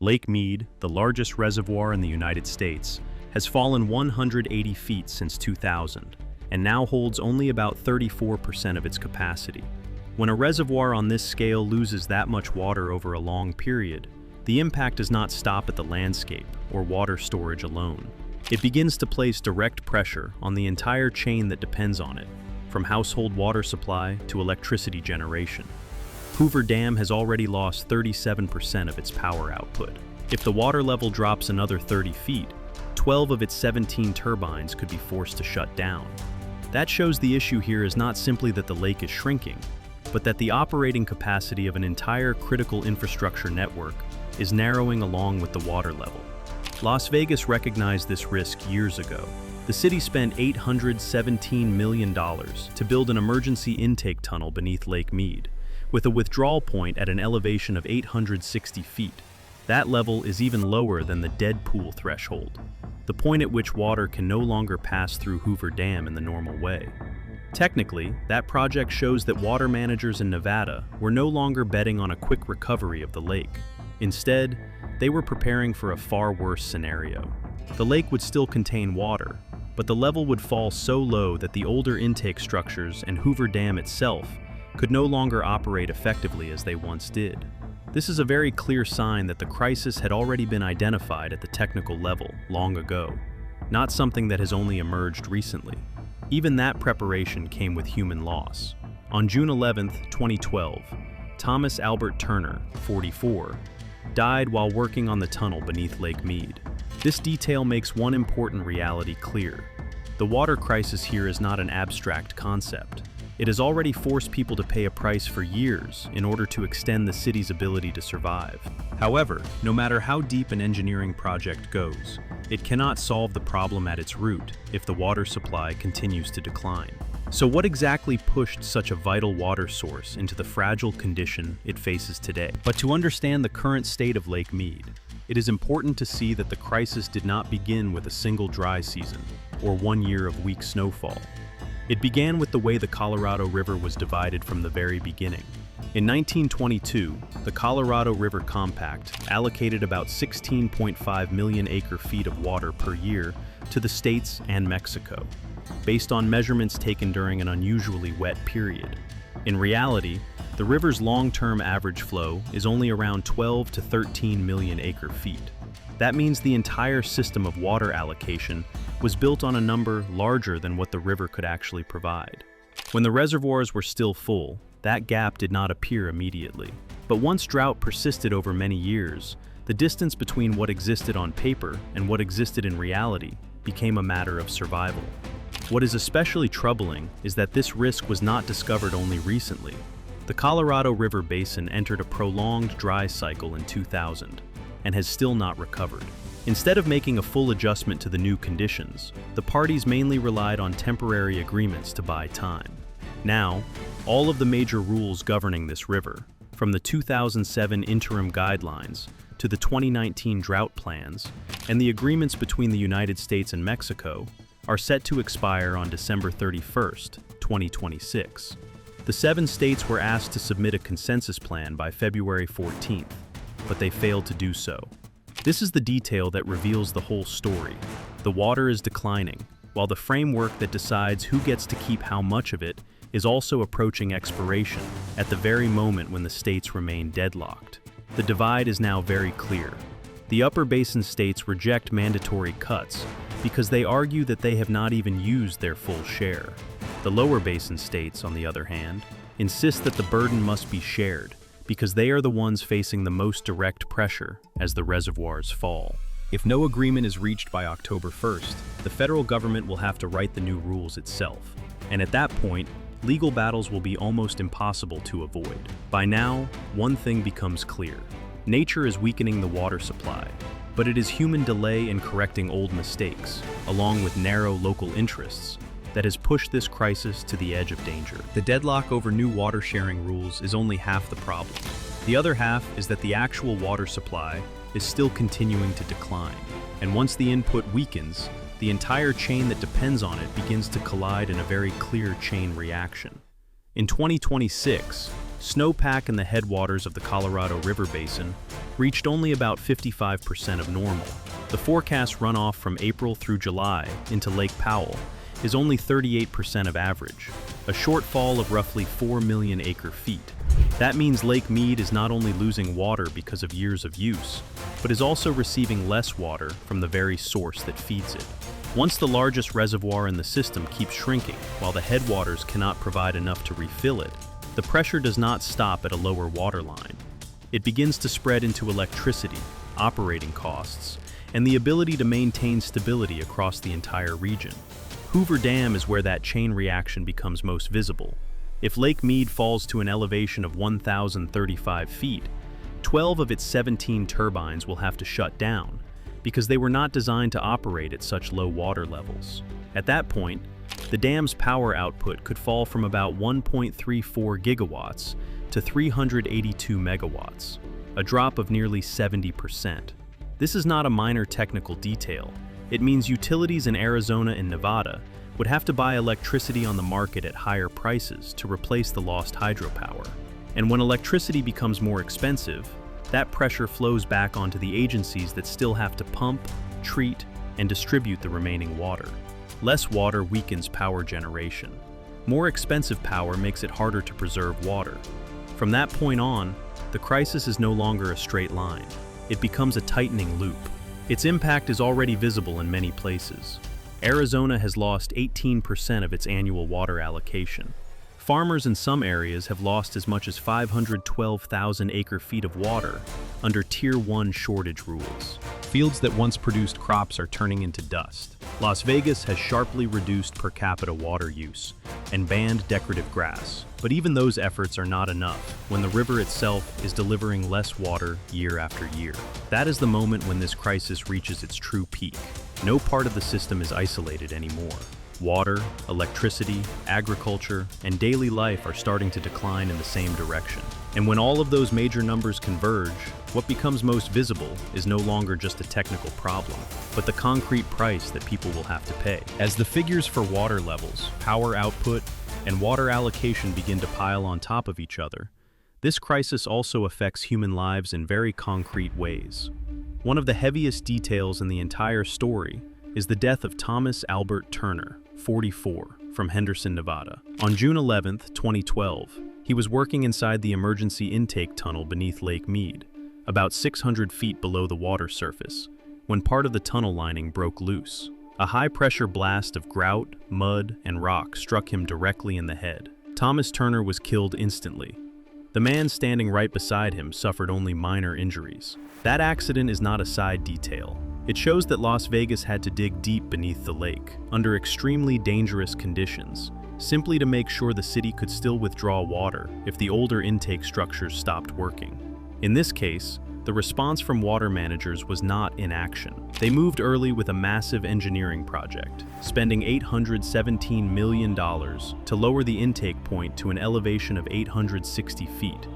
Lake Mead, the largest reservoir in the United States, has fallen 180 feet since 2000 and now holds only about 34% of its capacity. When a reservoir on this scale loses that much water over a long period, the impact does not stop at the landscape or water storage alone. It begins to place direct pressure on the entire chain that depends on it, from household water supply to electricity generation. Hoover Dam has already lost 37% of its power output. If the water level drops another 30 feet, 12 of its 17 turbines could be forced to shut down. That shows the issue here is not simply that the lake is shrinking, but that the operating capacity of an entire critical infrastructure network is narrowing along with the water level. Las Vegas recognized this risk years ago. The city spent $817 million to build an emergency intake tunnel beneath Lake Mead, with a withdrawal point at an elevation of 860 feet. That level is even lower than the dead pool threshold, the point at which water can no longer pass through Hoover Dam in the normal way. Technically, that project shows that water managers in Nevada were no longer betting on a quick recovery of the lake. Instead, they were preparing for a far worse scenario. The lake would still contain water, but the level would fall so low that the older intake structures and Hoover Dam itself could no longer operate effectively as they once did. This is a very clear sign that the crisis had already been identified at the technical level long ago, not something that has only emerged recently. Even that preparation came with human loss. On June 11, 2012, Thomas Albert Turner, 44, died while working on the tunnel beneath Lake Mead. This detail makes one important reality clear. The water crisis here is not an abstract concept. It has already forced people to pay a price for years in order to extend the city's ability to survive. However, no matter how deep an engineering project goes, it cannot solve the problem at its root if the water supply continues to decline. So what exactly pushed such a vital water source into the fragile condition it faces today? But to understand the current state of Lake Mead, it is important to see that the crisis did not begin with a single dry season or 1 year of weak snowfall. It began with the way the Colorado River was divided from the very beginning. In 1922, the Colorado River Compact allocated about 16.5 million acre-feet of water per year to the states and Mexico, based on measurements taken during an unusually wet period. In reality, the river's long-term average flow is only around 12 to 13 million acre-feet. That means the entire system of water allocation was built on a number larger than what the river could actually provide. When the reservoirs were still full, that gap did not appear immediately. But once drought persisted over many years, the distance between what existed on paper and what existed in reality became a matter of survival. What is especially troubling is that this risk was not discovered only recently. The Colorado River Basin entered a prolonged dry cycle in 2000 and has still not recovered. Instead of making a full adjustment to the new conditions, the parties mainly relied on temporary agreements to buy time. Now, all of the major rules governing this river, from the 2007 interim guidelines to the 2019 drought plans, and the agreements between the United States and Mexico, are set to expire on December 31st, 2026. The 7 states were asked to submit a consensus plan by February 14th, but they failed to do so. This is the detail that reveals the whole story. The water is declining, while the framework that decides who gets to keep how much of it is also approaching expiration at the very moment when the states remain deadlocked. The divide is now very clear. The upper basin states reject mandatory cuts because they argue that they have not even used their full share. The lower basin states, on the other hand, insist that the burden must be shared because they are the ones facing the most direct pressure as the reservoirs fall. If no agreement is reached by October 1st, the federal government will have to write the new rules itself. And at that point, legal battles will be almost impossible to avoid. By now, one thing becomes clear. Nature is weakening the water supply, but it is human delay in correcting old mistakes, along with narrow local interests, that has pushed this crisis to the edge of danger. The deadlock over new water sharing rules is only half the problem. The other half is that the actual water supply is still continuing to decline, and once the input weakens, the entire chain that depends on it begins to collide in a very clear chain reaction. In 2026, Snowpack in the headwaters of the Colorado River Basin reached only about 55% of normal. The forecast runoff from April through July into Lake Powell is only 38% of average, a shortfall of roughly 4 million acre-feet. That means Lake Mead is not only losing water because of years of use, but is also receiving less water from the very source that feeds it. Once the largest reservoir in the system keeps shrinking while the headwaters cannot provide enough to refill it, the pressure does not stop at a lower water line. It begins to spread into electricity, operating costs, and the ability to maintain stability across the entire region. Hoover Dam is where that chain reaction becomes most visible. If Lake Mead falls to an elevation of 1,035 feet, 12 of its 17 turbines will have to shut down because they were not designed to operate at such low water levels. At that point, the dam's power output could fall from about 1.34 gigawatts to 382 megawatts, a drop of nearly 70%. This is not a minor technical detail. It means utilities in Arizona and Nevada would have to buy electricity on the market at higher prices to replace the lost hydropower. And when electricity becomes more expensive, that pressure flows back onto the agencies that still have to pump, treat, and distribute the remaining water. Less water weakens power generation. More expensive power makes it harder to preserve water. From that point on, the crisis is no longer a straight line. It becomes a tightening loop. Its impact is already visible in many places. Arizona has lost 18% of its annual water allocation. Farmers in some areas have lost as much as 512,000 acre-feet of water under Tier 1 shortage rules. Fields that once produced crops are turning into dust. Las Vegas has sharply reduced per capita water use and banned decorative grass. But even those efforts are not enough when the river itself is delivering less water year after year. That is the moment when this crisis reaches its true peak. No part of the system is isolated anymore. Water, electricity, agriculture, and daily life are starting to decline in the same direction. And when all of those major numbers converge, what becomes most visible is no longer just a technical problem, but the concrete price that people will have to pay. As the figures for water levels, power output, and water allocation begin to pile on top of each other, this crisis also affects human lives in very concrete ways. One of the heaviest details in the entire story is the death of Thomas Albert Turner, 44, from Henderson, Nevada. On June 11, 2012, he was working inside the emergency intake tunnel beneath Lake Mead, about 600 feet below the water surface, when part of the tunnel lining broke loose. A high-pressure blast of grout, mud, and rock struck him directly in the head. Thomas Turner was killed instantly. The man standing right beside him suffered only minor injuries. That accident is not a side detail. It shows that Las Vegas had to dig deep beneath the lake, under extremely dangerous conditions, simply to make sure the city could still withdraw water if the older intake structures stopped working. In this case, the response from water managers was not inaction. They moved early with a massive engineering project, spending $817 million to lower the intake point to an elevation of 860 feet,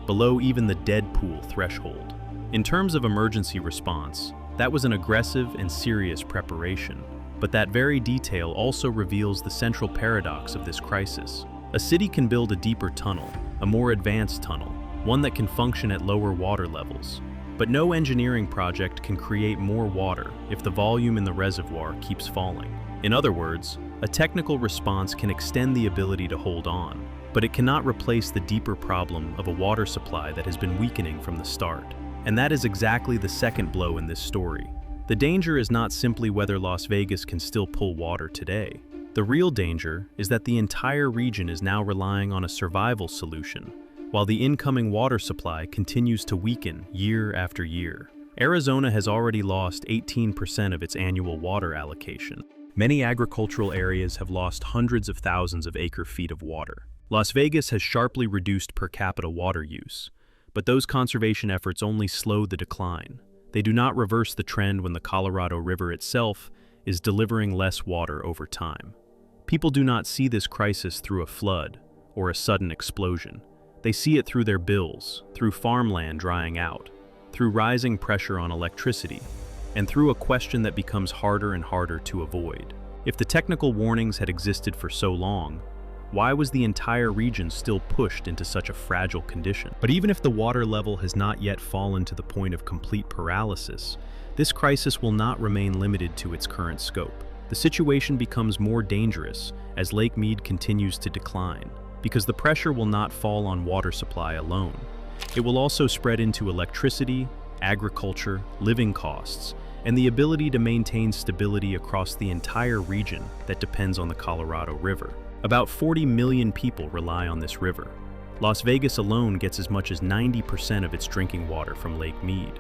below even the dead pool threshold. In terms of emergency response, that was an aggressive and serious preparation. But that very detail also reveals the central paradox of this crisis. A city can build a deeper tunnel, a more advanced tunnel, one that can function at lower water levels. But no engineering project can create more water if the volume in the reservoir keeps falling. In other words, a technical response can extend the ability to hold on, but it cannot replace the deeper problem of a water supply that has been weakening from the start. And that is exactly the second blow in this story. The danger is not simply whether Las Vegas can still pull water today. The real danger is that the entire region is now relying on a survival solution, while the incoming water supply continues to weaken year after year. Arizona has already lost 18% of its annual water allocation. Many agricultural areas have lost hundreds of thousands of acre-feet of water. Las Vegas has sharply reduced per capita water use, but those conservation efforts only slow the decline. They do not reverse the trend when the Colorado River itself is delivering less water over time. People do not see this crisis through a flood or a sudden explosion. They see it through their bills, through farmland drying out, through rising pressure on electricity, and through a question that becomes harder and harder to avoid. If the technical warnings had existed for so long, Why was the entire region still pushed into such a fragile condition? But even if the water level has not yet fallen to the point of complete paralysis, this crisis will not remain limited to its current scope. The situation becomes more dangerous as Lake Mead continues to decline, because the pressure will not fall on water supply alone. It will also spread into electricity, agriculture, living costs, and the ability to maintain stability across the entire region that depends on the Colorado River. About 40 million people rely on this river. Las Vegas alone gets as much as 90% of its drinking water from Lake Mead.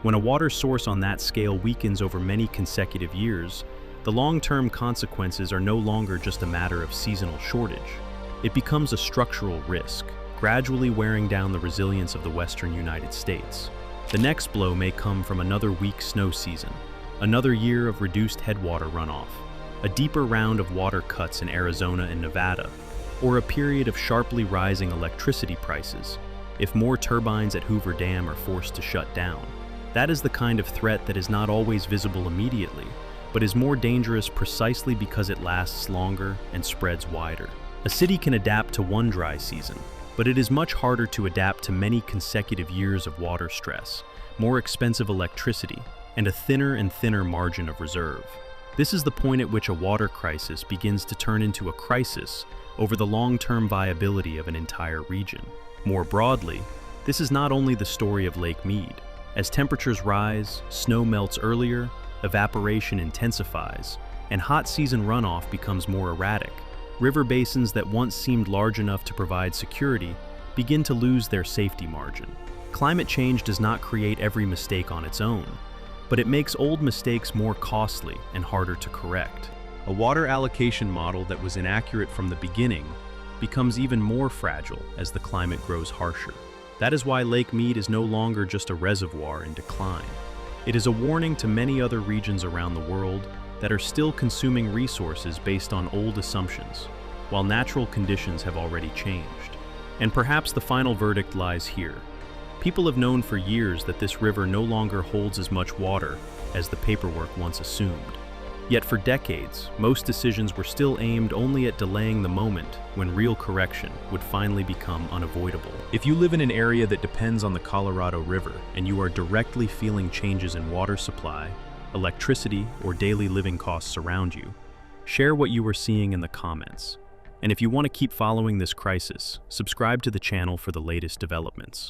When a water source on that scale weakens over many consecutive years, the long-term consequences are no longer just a matter of seasonal shortage. It becomes a structural risk, gradually wearing down the resilience of the western United States. The next blow may come from another weak snow season, another year of reduced headwater runoff, a deeper round of water cuts in Arizona and Nevada, or a period of sharply rising electricity prices if more turbines at Hoover Dam are forced to shut down. That is the kind of threat that is not always visible immediately, but is more dangerous precisely because it lasts longer and spreads wider. A city can adapt to one dry season, but it is much harder to adapt to many consecutive years of water stress, more expensive electricity, and a thinner and thinner margin of reserve. This is the point at which a water crisis begins to turn into a crisis over the long-term viability of an entire region. More broadly, this is not only the story of Lake Mead. As temperatures rise, snow melts earlier, evaporation intensifies, and hot season runoff becomes more erratic. River basins that once seemed large enough to provide security begin to lose their safety margin. Climate change does not create every mistake on its own, but it makes old mistakes more costly and harder to correct. A water allocation model that was inaccurate from the beginning becomes even more fragile as the climate grows harsher. That is why Lake Mead is no longer just a reservoir in decline. It is a warning to many other regions around the world that are still consuming resources based on old assumptions, while natural conditions have already changed. And perhaps the final verdict lies here. People have known for years that this river no longer holds as much water as the paperwork once assumed. Yet for decades, most decisions were still aimed only at delaying the moment when real correction would finally become unavoidable. If you live in an area that depends on the Colorado River and you are directly feeling changes in water supply, electricity, or daily living costs around you, share what you are seeing in the comments. And if you want to keep following this crisis, subscribe to the channel for the latest developments.